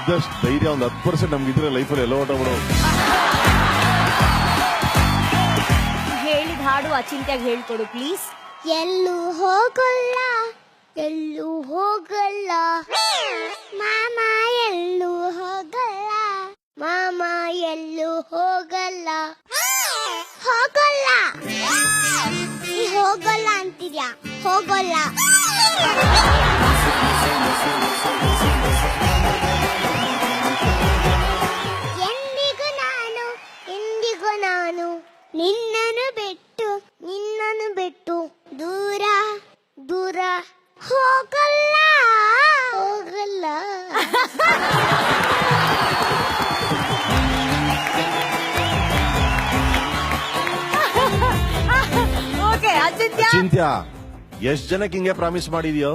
ಇದ್ದಷ್ಟು ಧೈರ್ಯ ಒಂದು 10% ನಮ್ಗಿದ್ರೆ ಲೈಫಲ್ಲಿ ಎಲ್ಲ ಹೊಟ್ಟೋಗ್ಬಿಡೋ. ಹೇಳಿದ ಹಾಡು ಅಚಿಂತ್ಯಾಗ ಹೇಳ್ಕೊಡು ಪ್ಲೀಸ್. ಎಲ್ಲೂ ಹೋಗಲ್ಲ ಎಲ್ಲೂ ಹೋಗಲ್ಲ ಮಾಮ ಎಲ್ಲೂ ಹೋಗಲ್ಲ ಮಾಮ ಎಲ್ಲೂ ಹೋಗಲ್ಲ ಹೋಗಲ್ಲ ನೀ ಹೋಗಲ್ಲ ಅಂತಿದ್ಯಾ ಹೋಗಲ್ಲ ಎಂದಿಗೂ ನಾನು ನಿನ್ನನ್ನು ಬಿಟ್ಟು ದೂರ ದೂರ ಹೋಗಲ್ಲ ಹೋಗಲ್ಲ. ಓಕೆ ಅಚಿಂತ್ಯ ಚಿಂತ್ಯ ಎಷ್ಟ್ ಜನಕ್ಕೆ ಹಿಂಗೆ ಪ್ರಾಮಿಸ್ ಮಾಡಿದ್ಯೋ?